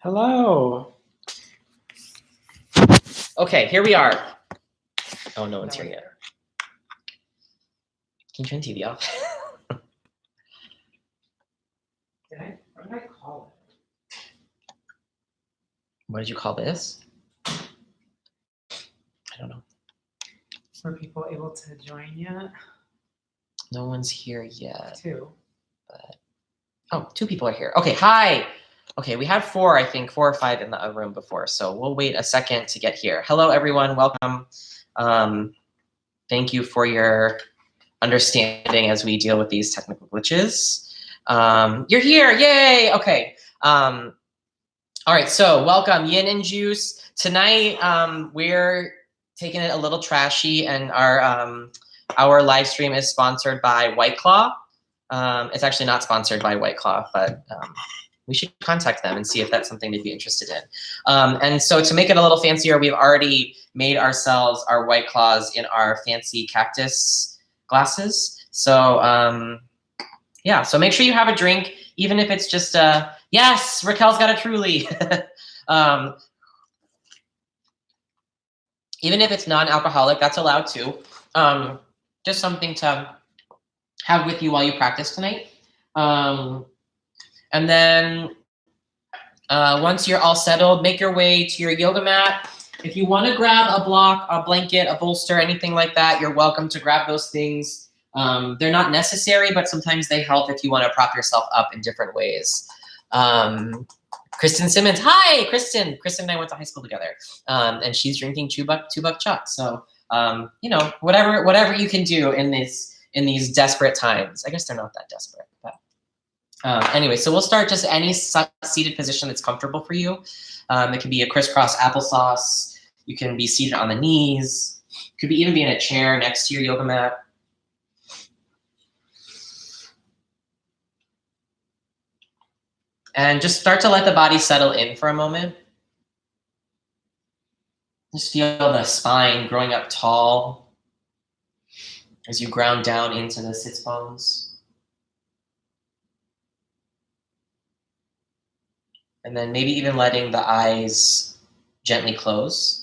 Hello. Okay, here we are. Oh, no one's here yet. Can you turn the TV off? What did I call it? What did you call this? I don't know. Were people able to join yet? No one's here yet. Two. But oh, two people are here. Okay, hi. Okay, we had four, I think, 4 or 5 in the room before, so we'll wait a second to get here. Hello, everyone. Welcome. Thank you for your understanding as we deal with these technical glitches. You're here. Yay. Okay. All right, so welcome, Yin and Juice. Tonight, we're taking it a little trashy, and our live stream is sponsored by White Claw. It's actually not sponsored by White Claw, but we should contact them and see if that's something they'd be interested in. And so to make it a little fancier, we've already made ourselves our White Claws in our fancy cactus glasses. So yeah, so make sure you have a drink, even if it's just yes, Raquel's got a Truly. Even if it's non-alcoholic, that's allowed too. Just something to have with you while you practice tonight. And then once you're all settled, make your way to your yoga mat. If you want to grab a block, a blanket, a bolster, anything like that, you're welcome to grab those things. They're not necessary, but sometimes they help if you want to prop yourself up in different ways. Kristen Simmons, hi, Kristen. Kristen and I went to high school together, and she's drinking two buck chuck. So you know, whatever you can do in these desperate times. I guess they're not that desperate, but anyway. So we'll start just any seated position that's comfortable for you. It can be a crisscross applesauce. You can be seated on the knees. Could even be in a chair next to your yoga mat. And just start to let the body settle in for a moment. Just feel the spine growing up tall as you ground down into the sits bones. And then maybe even letting the eyes gently close.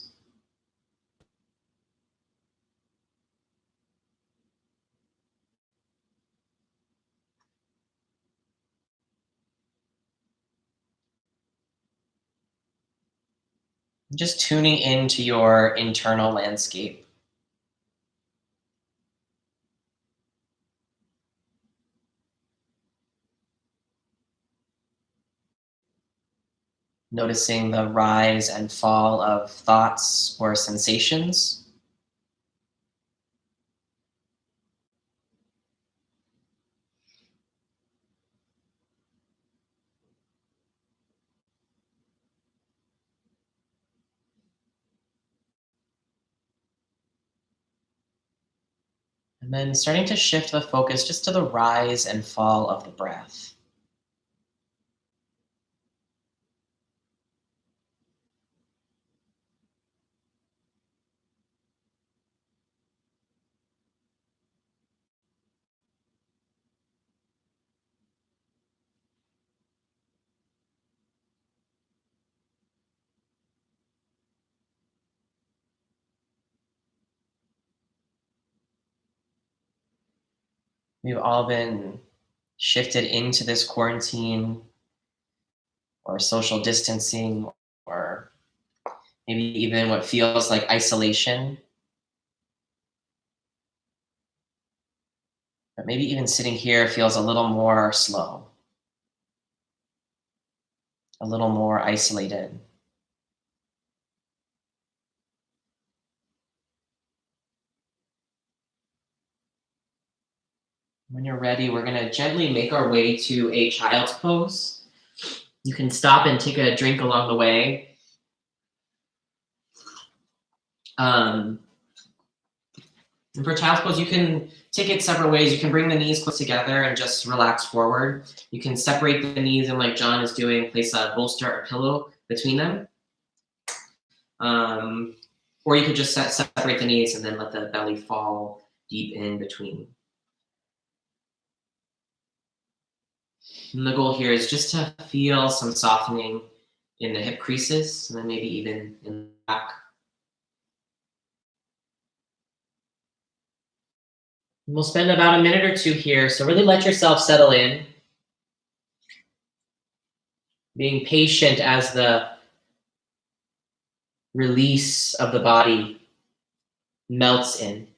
Just tuning into your internal landscape. Noticing the rise and fall of thoughts or sensations. And then starting to shift the focus just to the rise and fall of the breath. We've all been shifted into this quarantine or social distancing, or maybe even what feels like isolation. But maybe even sitting here feels a little more slow, a little more isolated. When you're ready, we're gonna gently make our way to a child's pose. You can stop and take a drink along the way. And for child's pose, you can take it several ways. You can bring the knees close together and just relax forward. You can separate the knees, and like John is doing, place a bolster or pillow between them. Or you could just separate the knees and then let the belly fall deep in between. And the goal here is just to feel some softening in the hip creases, and then maybe even in the back. And we'll spend about a minute or two here, so really let yourself settle in, being patient as the release of the body melts in.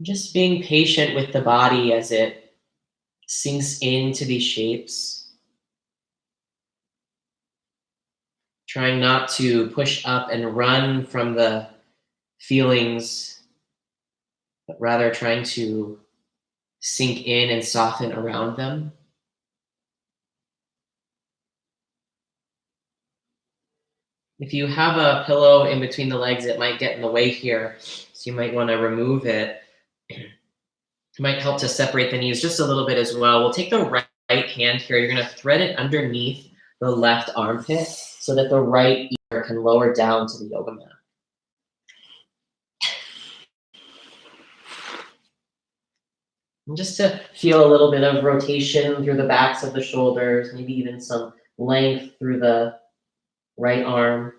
Just being patient with the body as it sinks into these shapes, trying not to push up and run from the feelings, but rather trying to sink in and soften around them. If you have a pillow in between the legs, it might get in the way here, so you might want to remove it. It might help to separate the knees just a little bit as well. We'll take the right hand here. You're going to thread it underneath the left armpit so that the right ear can lower down to the yoga mat. And just to feel a little bit of rotation through the backs of the shoulders, maybe even some length through the right arm.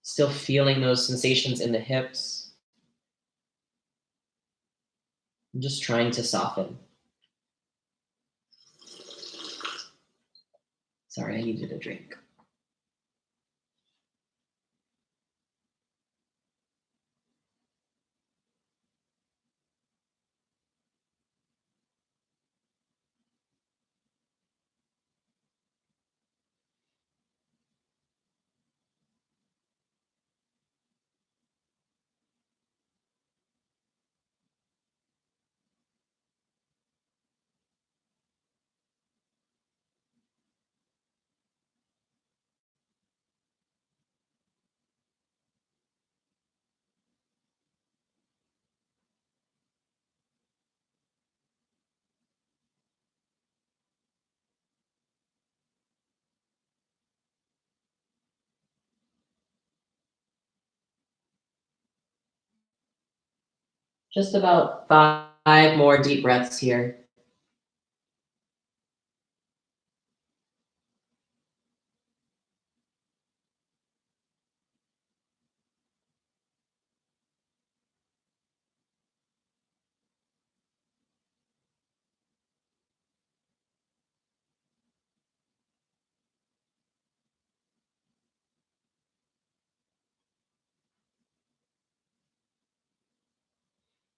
Still feeling those sensations in the hips. I'm just trying to soften. Sorry, I needed a drink. Just about 5 more deep breaths here.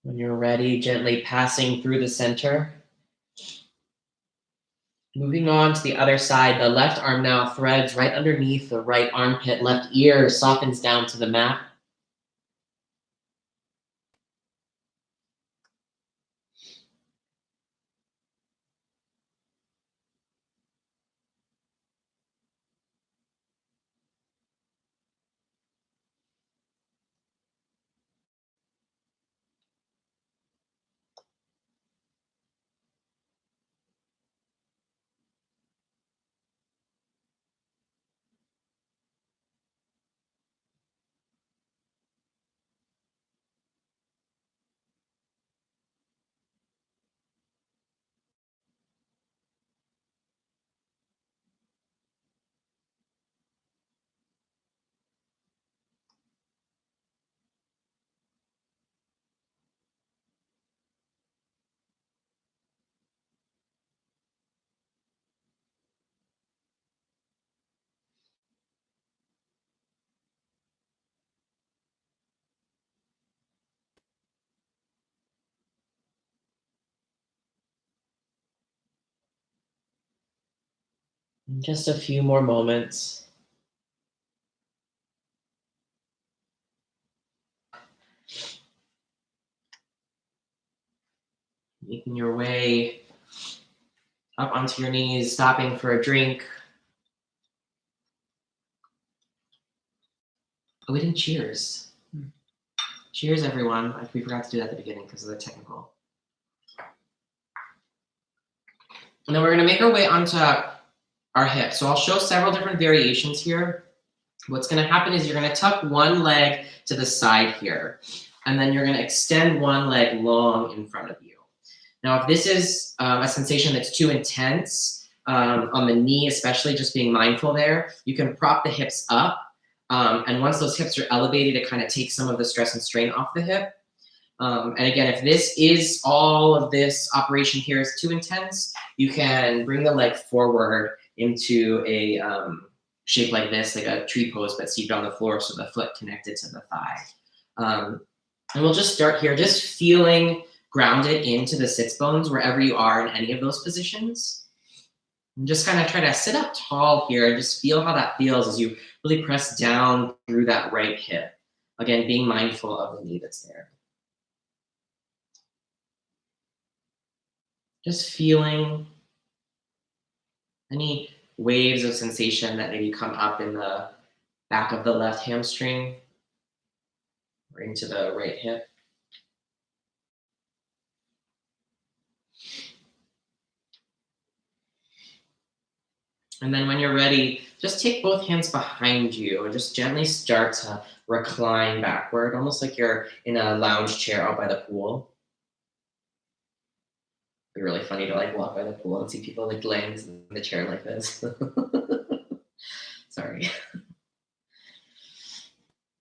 When you're ready, gently passing through the center. Moving on to the other side, the left arm now threads right underneath the right armpit. Left ear softens down to the mat. Just a few more moments. Making your way up onto your knees, stopping for a drink. Oh, we didn't cheers. Cheers, everyone. We forgot to do that at the beginning because of the technical. And then we're going to make our way onto our hips. So I'll show several different variations here. What's going to happen is you're going to tuck one leg to the side here, and then you're going to extend one leg long in front of you. Now, if this is a sensation that's too intense, on the knee especially, just being mindful there, you can prop the hips up. And once those hips are elevated, it kind of takes some of the stress and strain off the hip. And again, if this is all of this operation here is too intense, you can bring the leg forward into a shape like this, like a tree pose, but seated on the floor, so the foot connected to the thigh. And we'll just start here, just feeling grounded into the sits bones wherever you are in any of those positions. And just kind of try to sit up tall here and just feel how that feels as you really press down through that right hip. Again, being mindful of the knee that's there. Just feeling any waves of sensation that maybe come up in the back of the left hamstring or into the right hip. And then when you're ready, just take both hands behind you and just gently start to recline backward, almost like you're in a lounge chair out by the pool. It'd be really funny to like walk by the pool and see people like laying in the chair like this. Sorry.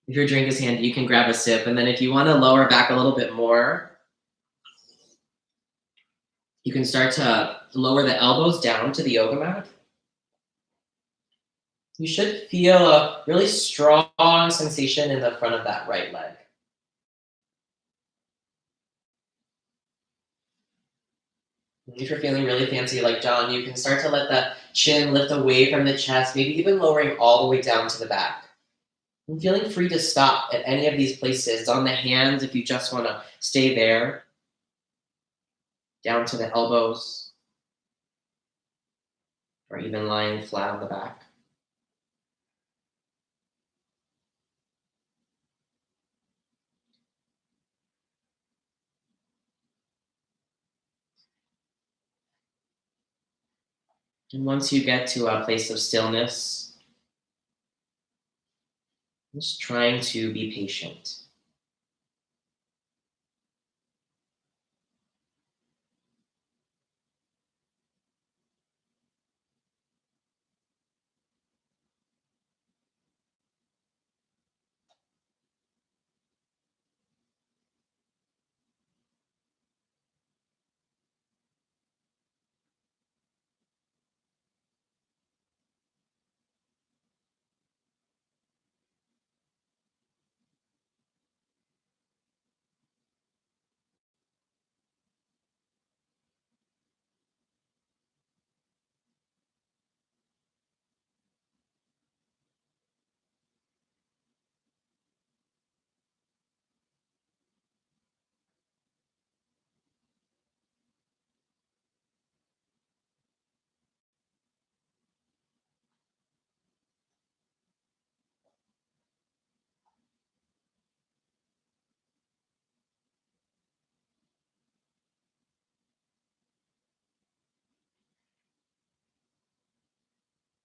If your drink is handy, you can grab a sip. And then if you want to lower back a little bit more, you can start to lower the elbows down to the yoga mat. You should feel a really strong sensation in the front of that right leg. If you're feeling really fancy like John, you can start to let the chin lift away from the chest, maybe even lowering all the way down to the back. And feeling free to stop at any of these places. On the hands, if you just want to stay there. Down to the elbows. Or even lying flat on the back. And once you get to a place of stillness, just trying to be patient.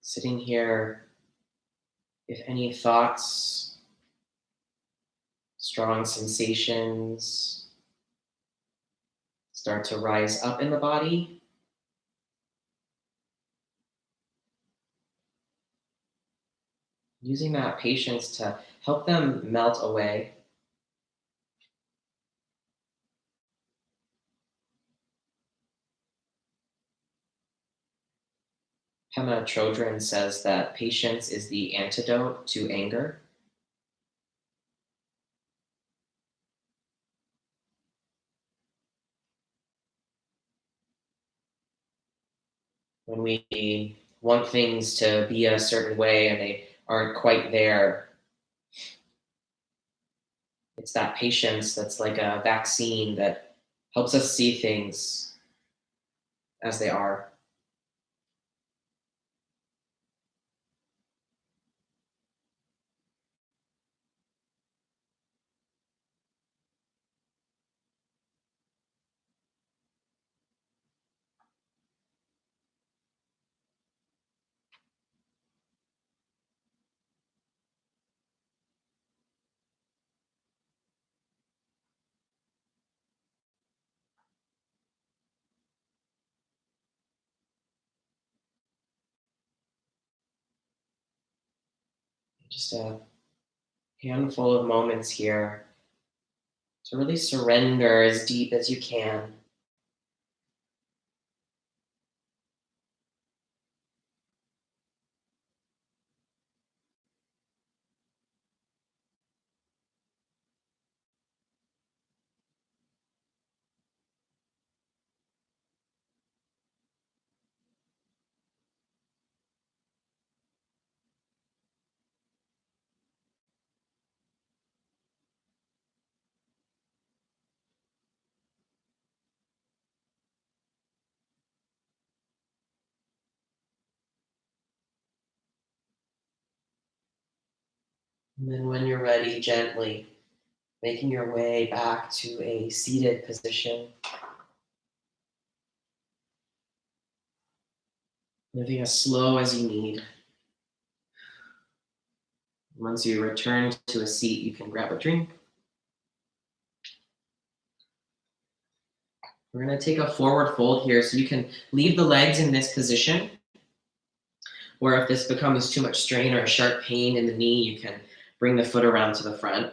Sitting here, if any thoughts, strong sensations start to rise up in the body, using that patience to help them melt away. Pema Chodron says that patience is the antidote to anger. When we want things to be a certain way and they aren't quite there. It's that patience that's like a vaccine that helps us see things as they are. Just a handful of moments here to really surrender as deep as you can. And then when you're ready, gently making your way back to a seated position, moving as slow as you need. Once you return to a seat, you can grab a drink. We're going to take a forward fold here, so you can leave the legs in this position, or if this becomes too much strain or a sharp pain in the knee, you can bring the foot around to the front.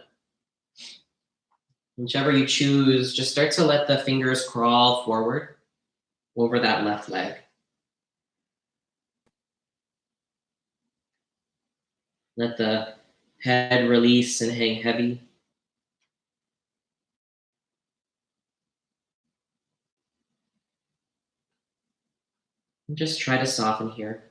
Whichever you choose, just start to let the fingers crawl forward over that left leg. Let the head release and hang heavy. And just try to soften here.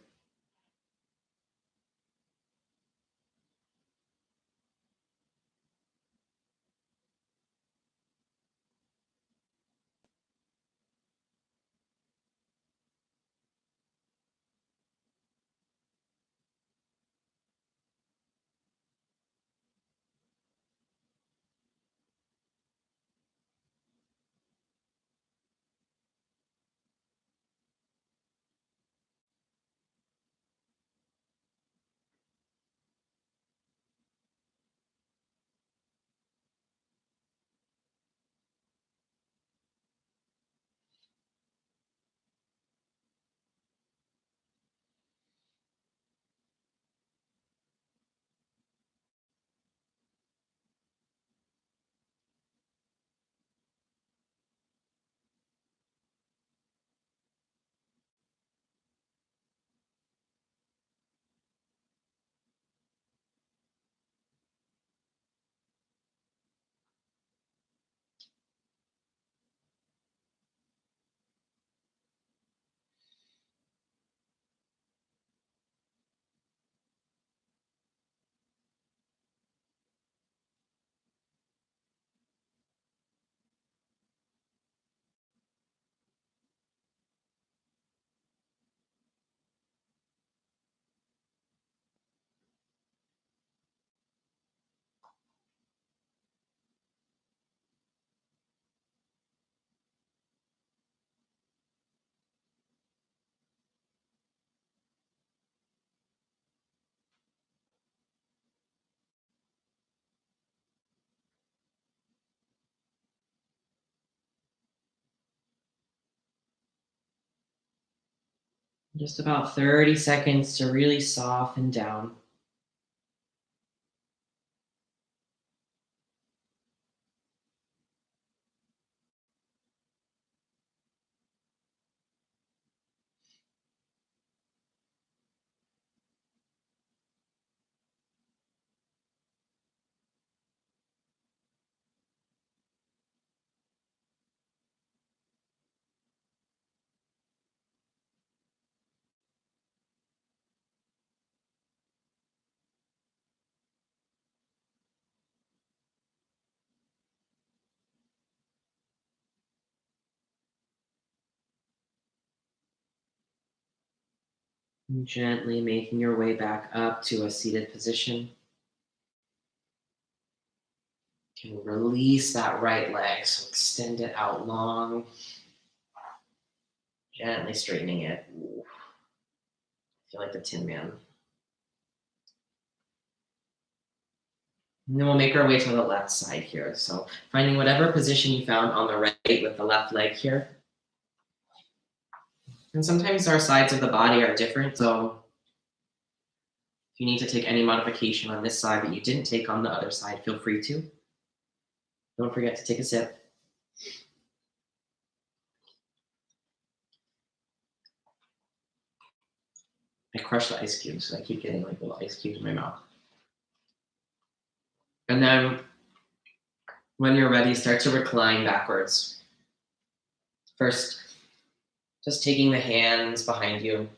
Just about 30 seconds to really soften down. And gently making your way back up to a seated position. You can release that right leg, so extend it out long. Gently straightening it. Ooh. I feel like the Tin Man. And then we'll make our way to the left side here. So finding whatever position you found on the right with the left leg here. And sometimes our sides of the body are different, so if you need to take any modification on this side that you didn't take on the other side, feel free to. Don't forget to take a sip. I crush the ice cubes, so I keep getting like little ice cubes in my mouth. And then when you're ready, start to recline backwards. First, just taking the hands behind you.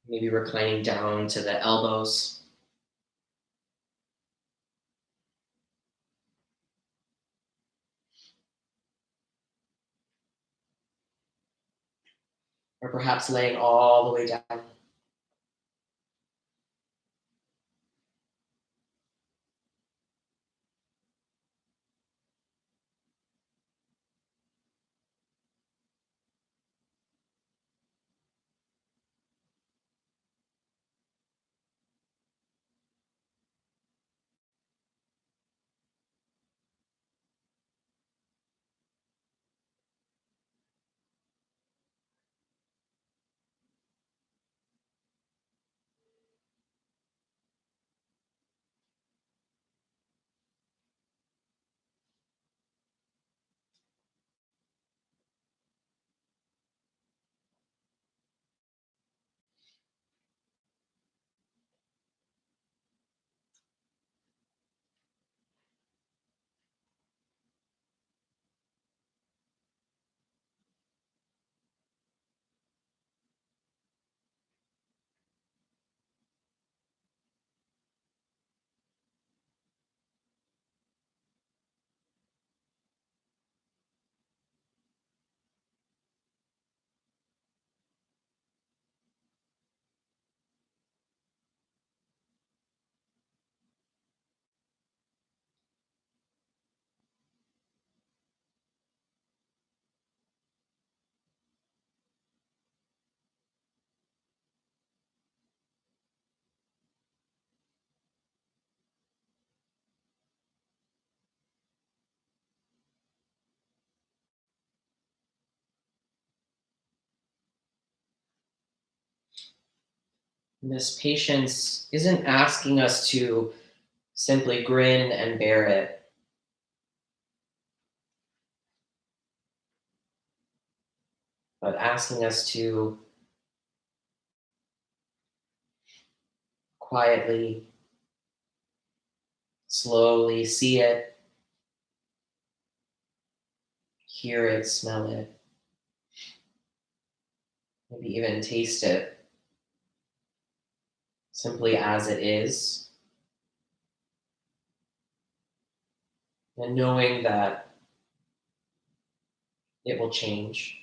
Maybe reclining down to the elbows. Or perhaps laying all the way down. And this patience isn't asking us to simply grin and bear it, but asking us to quietly, slowly see it, hear it, smell it, maybe even taste it simply as it is, and knowing that it will change.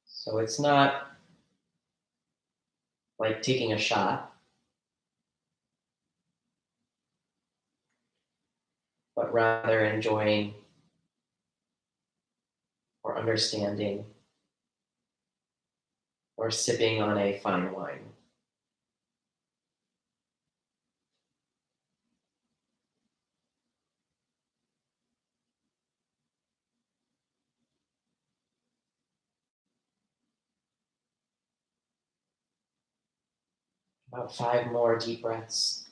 So it's not like taking a shot, but rather enjoying or understanding or sipping on a fine wine. About 5 more deep breaths.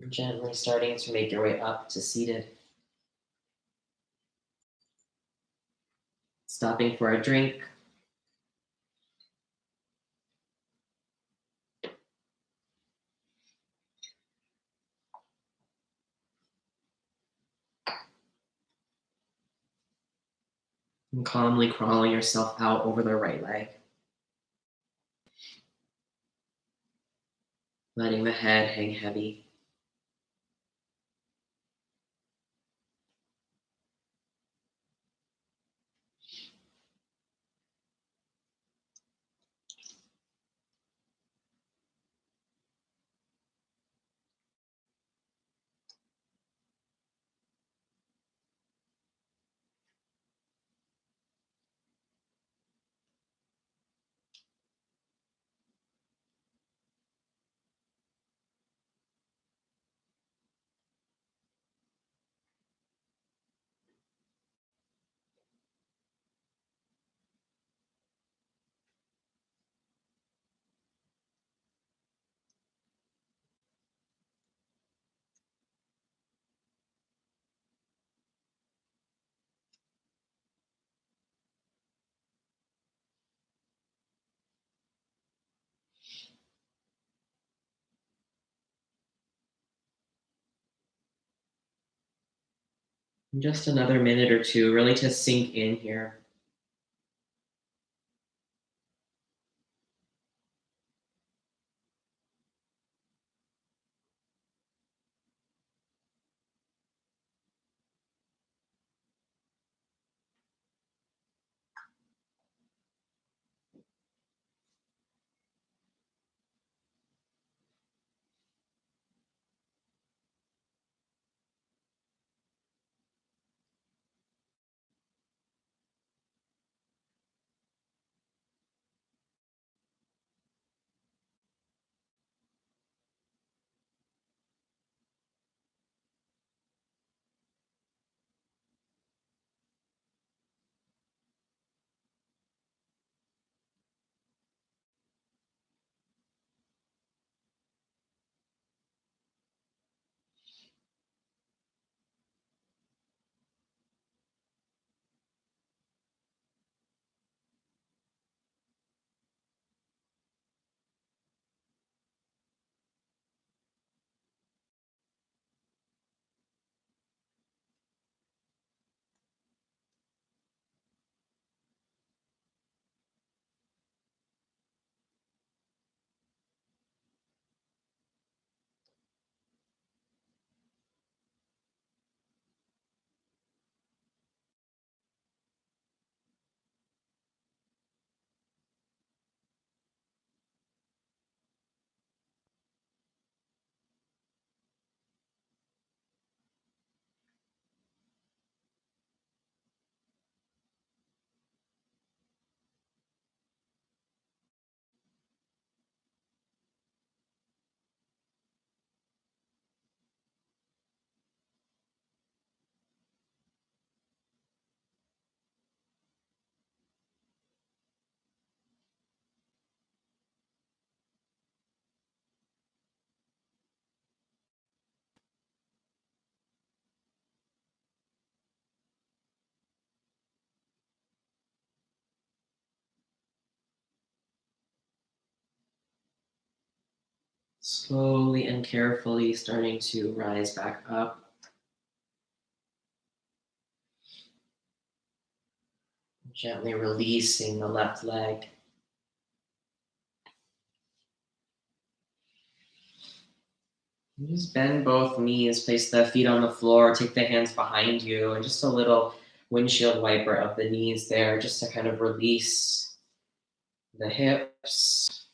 Gently starting to make your way up to seated. Stopping for a drink. And calmly crawling yourself out over the right leg. Letting the head hang heavy. And just another minute or two, really to sink in here. Slowly and carefully starting to rise back up. Gently releasing the left leg. And just bend both knees, place the feet on the floor, take the hands behind you, and just a little windshield wiper of the knees there, just to kind of release the hips.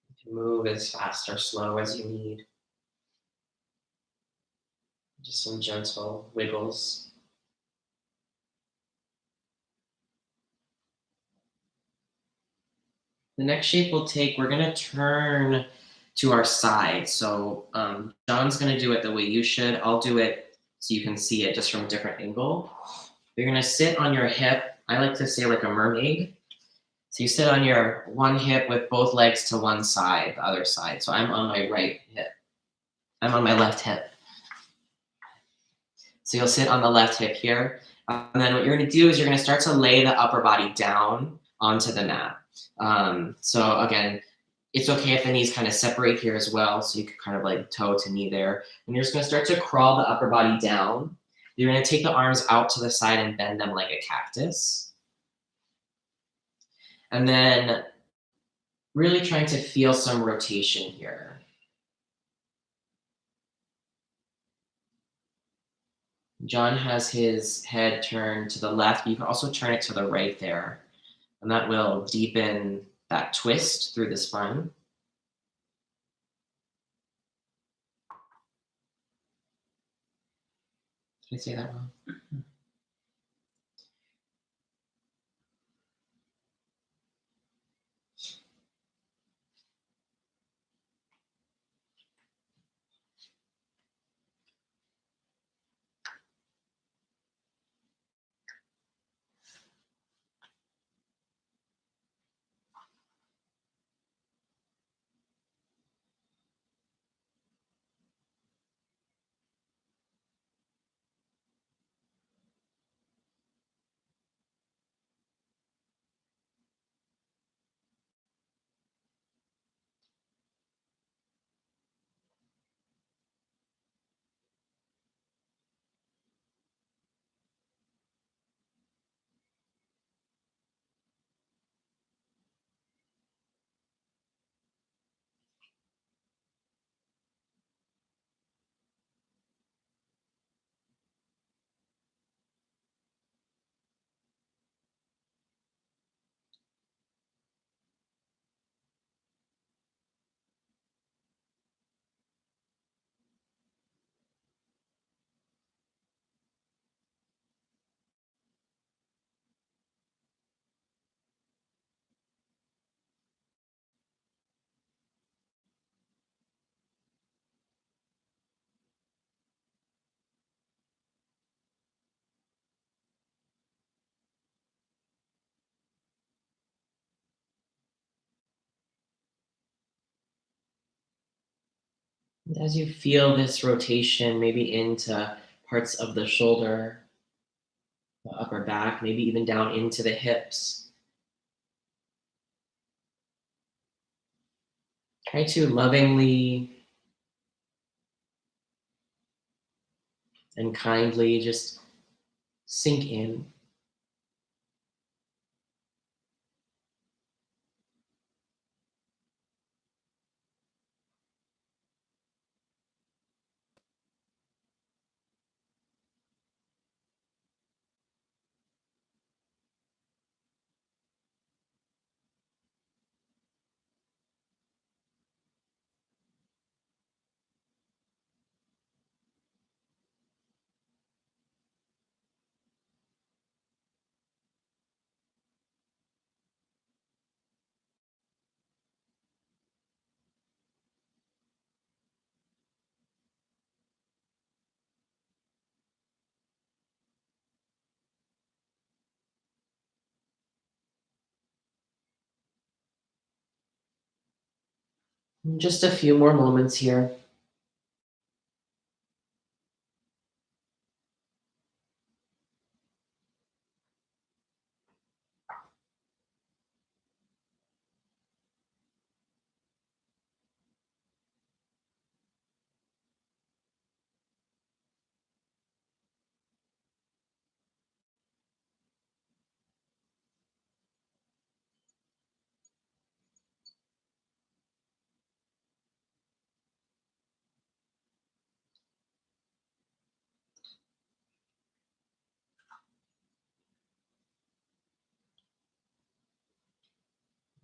You can move as fast or slow as you need. Just some gentle wiggles. The next shape we'll take, we're going to turn to our side. So John's going to do it the way you should. I'll do it so you can see it just from a different angle. You're going to sit on your hip. I like to say like a mermaid. So you sit on your one hip with both legs to one side, the other side. So I'm on my right hip. I'm on my left hip. So you'll sit on the left hip here. And then what you're gonna do is you're gonna start to lay the upper body down onto the mat. So again, it's okay if the knees kind of separate here as well. So you can kind of like toe to knee there. And you're just gonna start to crawl the upper body down. You're gonna take the arms out to the side and bend them like a cactus. And then really trying to feel some rotation here. John has his head turned to the left. You can also turn it to the right there. And that will deepen that twist through the spine. Did I say that wrong? As you feel this rotation, maybe into parts of the shoulder, the upper back, maybe even down into the hips, try to lovingly and kindly just sink in. Just a few more moments here.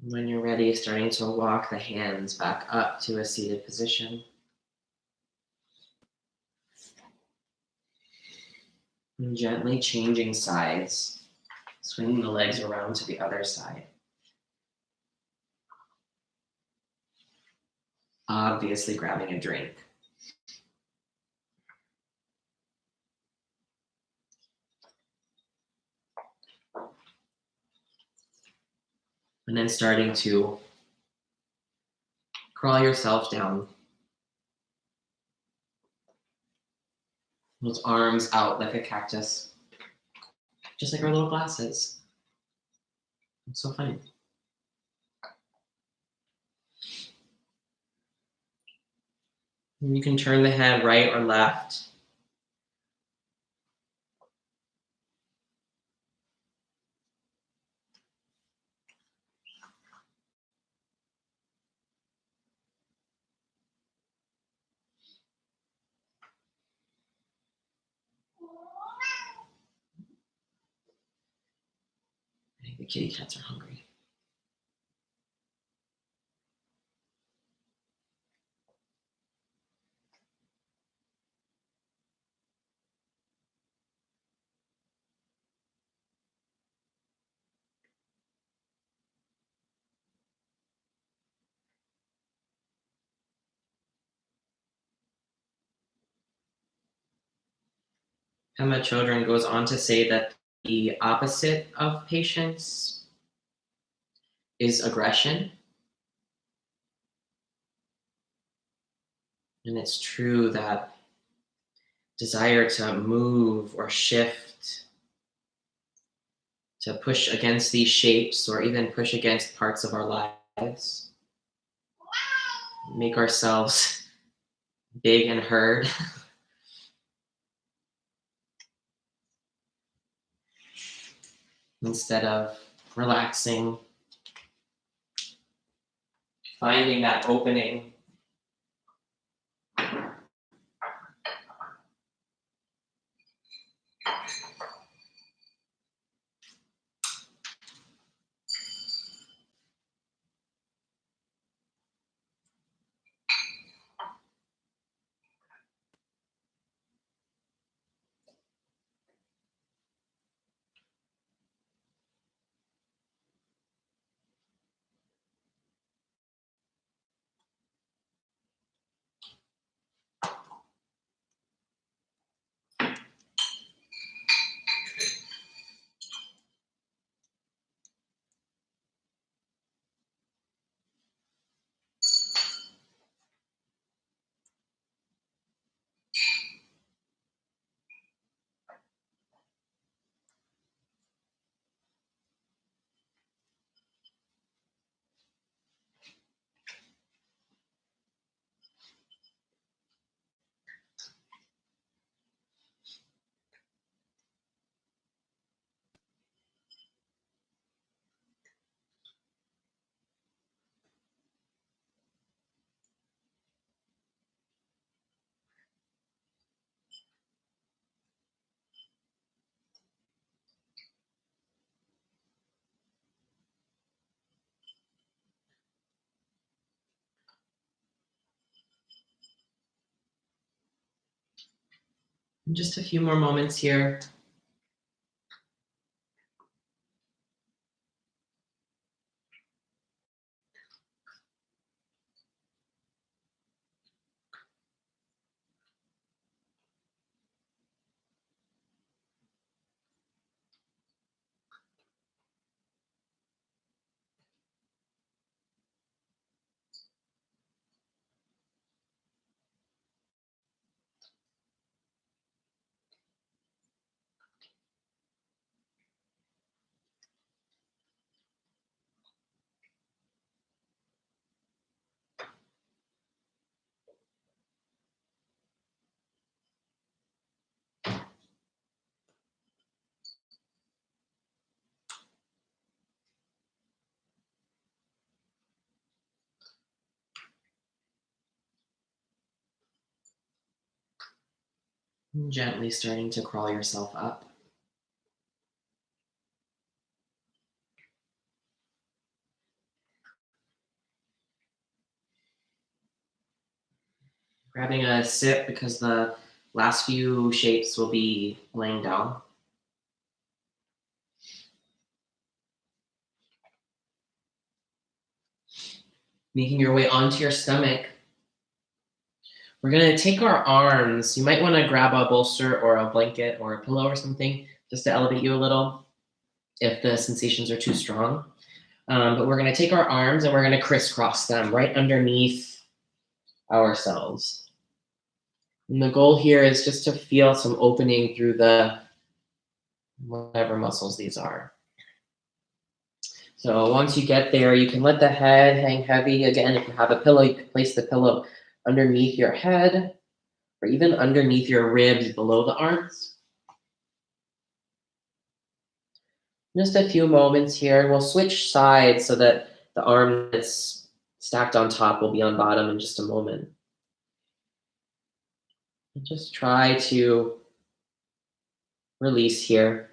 When you're ready, starting to walk the hands back up to a seated position. And gently changing sides, swinging the legs around to the other side. Obviously grabbing a drink. And then starting to crawl yourself down Those arms out like a cactus. Just like our little glasses. It's so funny. And you can turn the head right or left. I think the kitty cats are hungry. Pema Chodron goes on to say that the opposite of patience is aggression. And it's true that desire to move or shift, to push against these shapes or even push against parts of our lives, make ourselves big and heard. Instead of relaxing, finding that opening. Just a few more moments here. Gently starting to crawl yourself up. Grabbing a sip because the last few shapes will be laying down. Making your way onto your stomach. We're going to take our arms. You might want to grab a bolster or a blanket or a pillow or something just to elevate you a little if the sensations are too strong. But we're going to take our arms and we're going to crisscross them right underneath ourselves. And the goal here is just to feel some opening through the whatever muscles these are. So once you get there, you can let the head hang heavy. Again, if you have a pillow, you can place the pillow underneath your head or even underneath your ribs below the arms. Just a few moments here. We'll switch sides so that the arm that's stacked on top will be on bottom in just a moment. And just try to release here.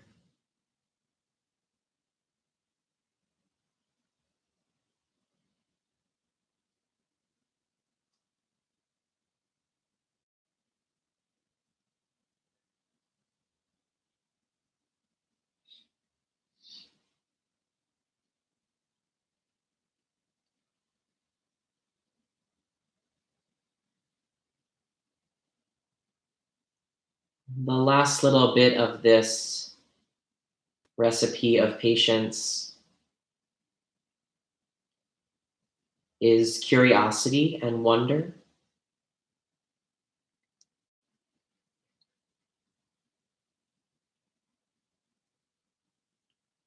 The last little bit of this recipe of patience is curiosity and wonder.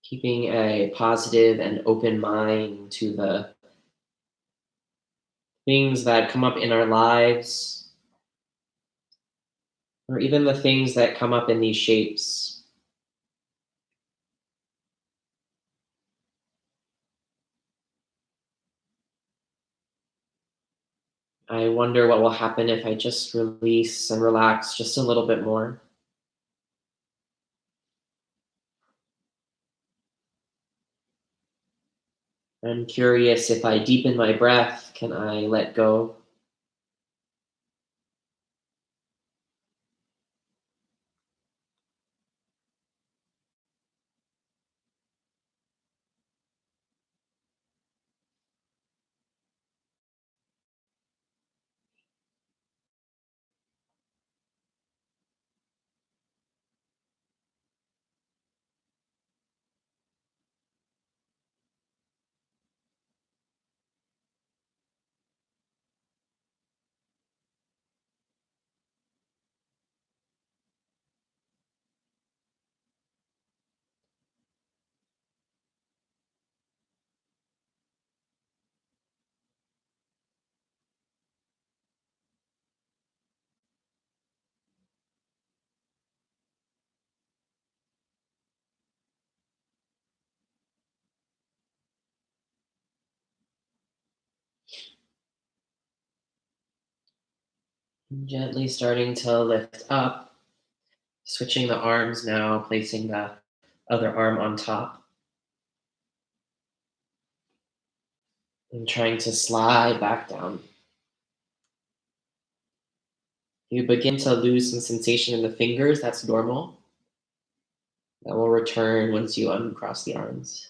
Keeping a positive and open mind to the things that come up in our lives, or even the things that come up in these shapes. I wonder what will happen if I just release and relax just a little bit more. I'm curious if I deepen my breath, can I let go? Gently starting to lift up, switching the arms now, placing the other arm on top, and trying to slide back down. You begin to lose some sensation in the fingers, that's normal. That will return once you uncross the arms.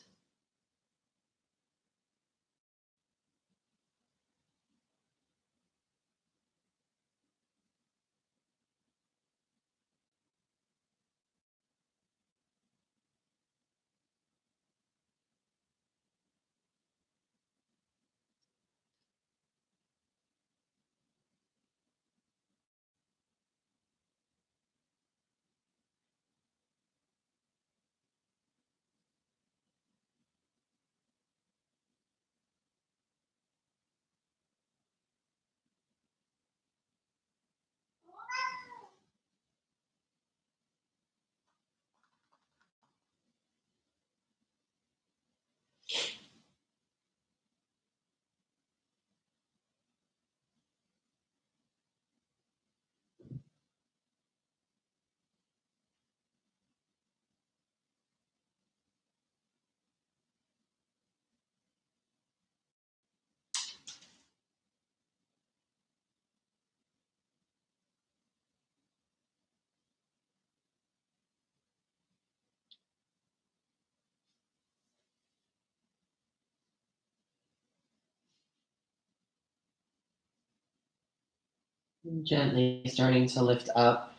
Gently starting to lift up.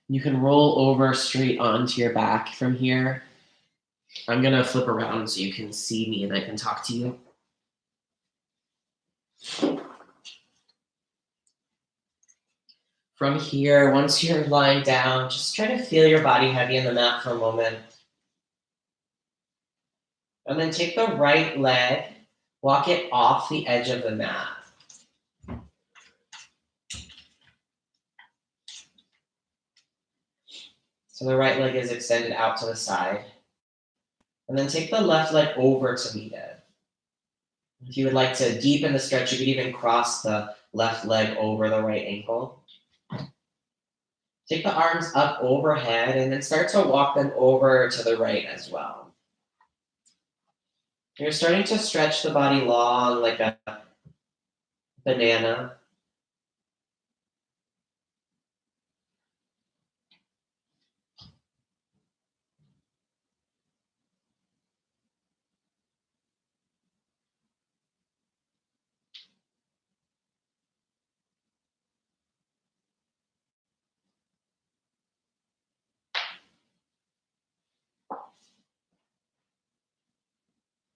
You can roll over straight onto your back from here. I'm gonna flip around so you can see me and I can talk to you. From here, once you're lying down, just try to feel your body heavy in the mat for a moment. And then take the right leg, walk it off the edge of the mat. So the right leg is extended out to the side. And then take the left leg over to meet it. If you would like to deepen the stretch, you could even cross the left leg over the right ankle. Take the arms up overhead and then start to walk them over to the right as well. You're starting to stretch the body long like a banana.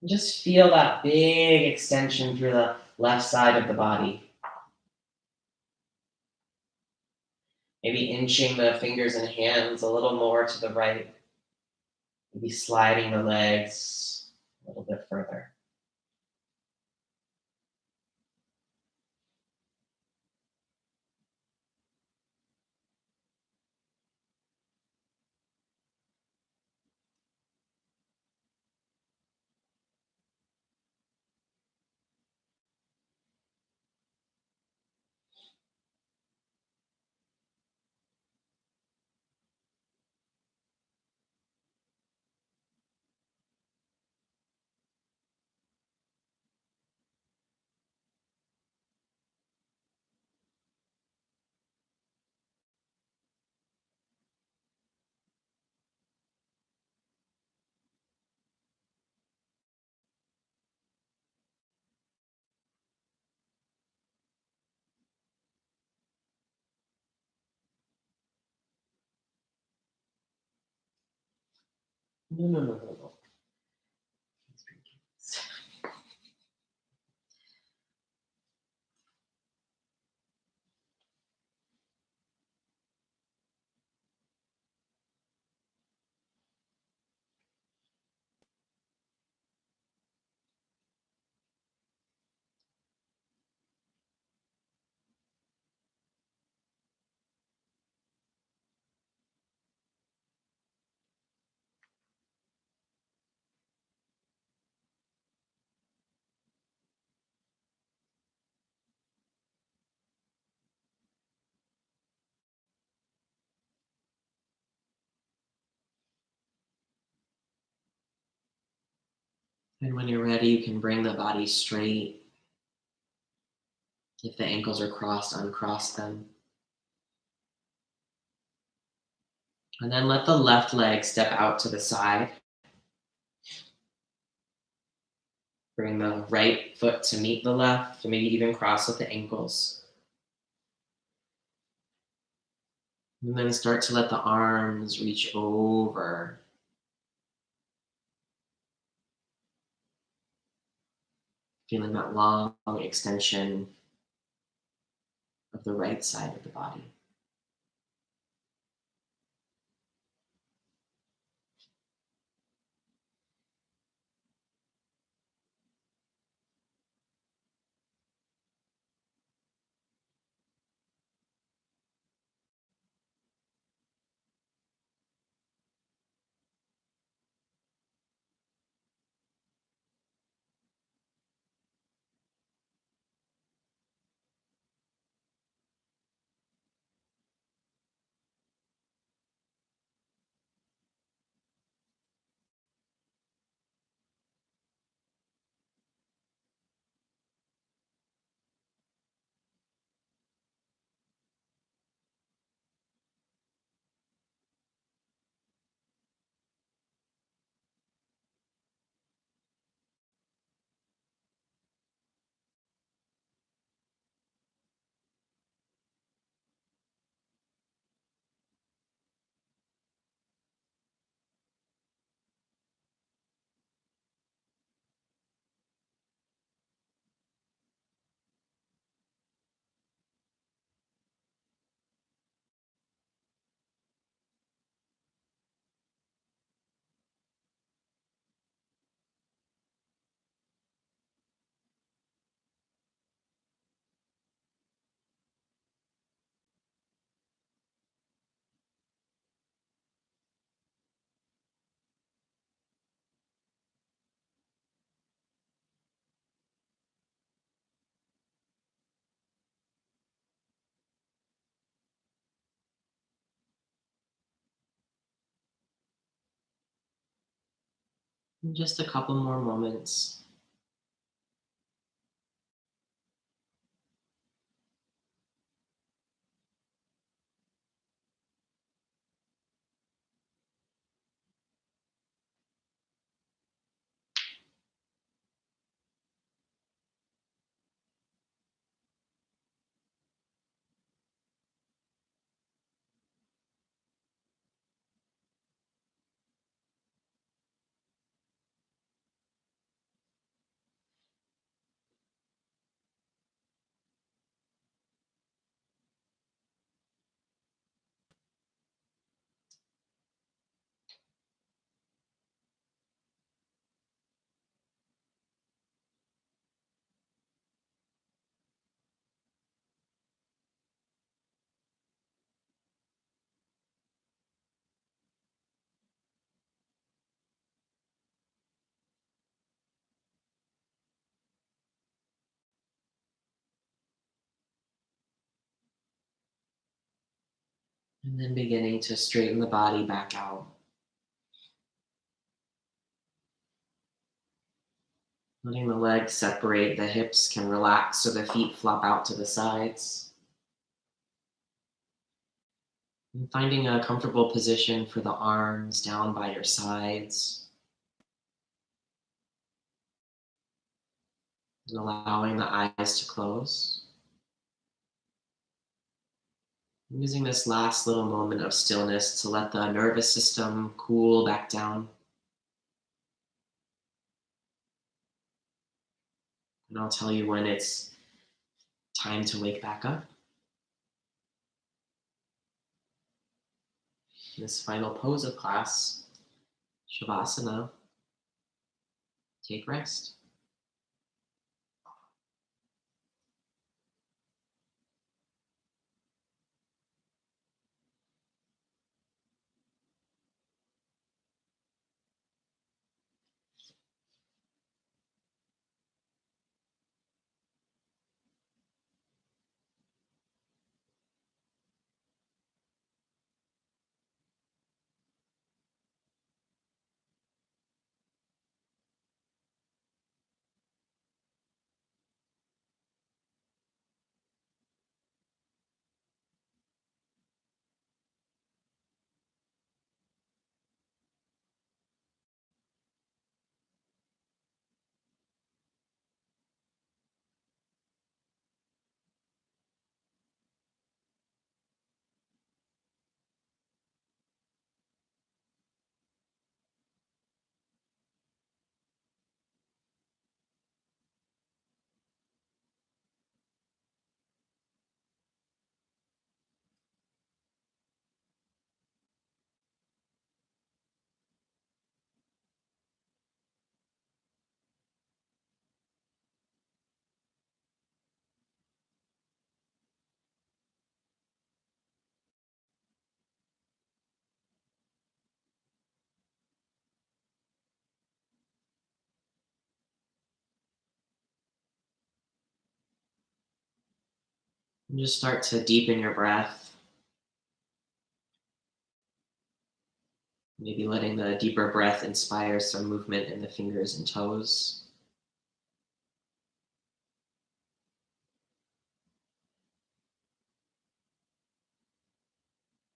Just feel that big extension through the left side of the body. Maybe inching the fingers and hands a little more to the right. Maybe sliding the legs a little bit further. No. And when you're ready, you can bring the body straight. If the ankles are crossed, uncross them. And then let the left leg step out to the side. Bring the right foot to meet the left, or maybe even cross with the ankles. And then start to let the arms reach over. Feeling that long extension of the right side of the body. And just a couple more moments. And then beginning to straighten the body back out. Letting the legs separate, the hips can relax so the feet flop out to the sides. And finding a comfortable position for the arms down by your sides. And allowing the eyes to close. Using this last little moment of stillness to let the nervous system cool back down. And I'll tell you when it's time to wake back up. This final pose of class, Shavasana, take rest. And just start to deepen your breath. Maybe letting the deeper breath inspire some movement in the fingers and toes.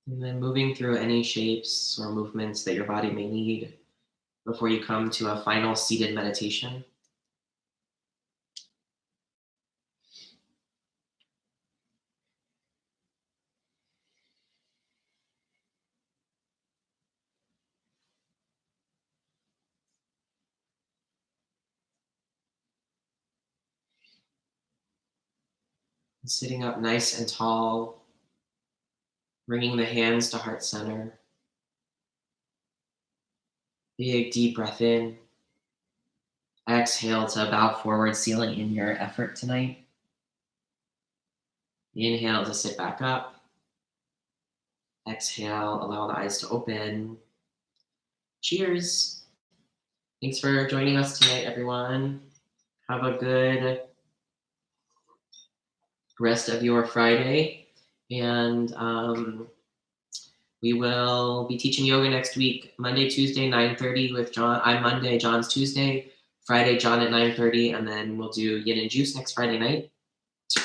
And then moving through any shapes or movements that your body may need before you come to a final seated meditation. And sitting up nice and tall, bringing the hands to heart center. Big deep breath in. Exhale to bow forward, sealing in your effort tonight. Inhale to sit back up. Exhale, allow the eyes to open. Cheers. Thanks for joining us tonight, everyone. Have a good rest of your Friday. And we will be teaching yoga next week, Monday, Tuesday, 9:30 with John. I'm Monday, John's Tuesday. Friday, John at 9:30, and then we'll do Yin and Juice next Friday night.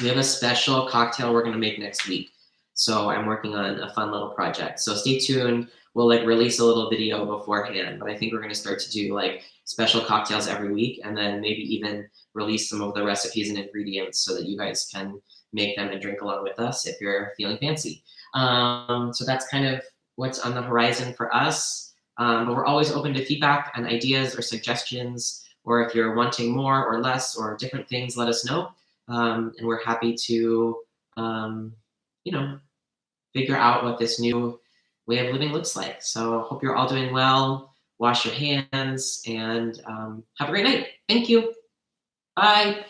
We have a special cocktail we're gonna make next week. So I'm working on a fun little project. So stay tuned. We'll like release a little video beforehand, but I think we're gonna start to do like special cocktails every week, and then maybe even release some of the recipes and ingredients so that you guys can make them and drink along with us if you're feeling fancy. So that's kind of what's on the horizon for us. But we're always open to feedback and ideas or suggestions, or if you're wanting more or less or different things, let us know. And we're happy to, you know, figure out what this new way of living looks like. So hope you're all doing well. Wash your hands and have a great night. Thank you. Bye.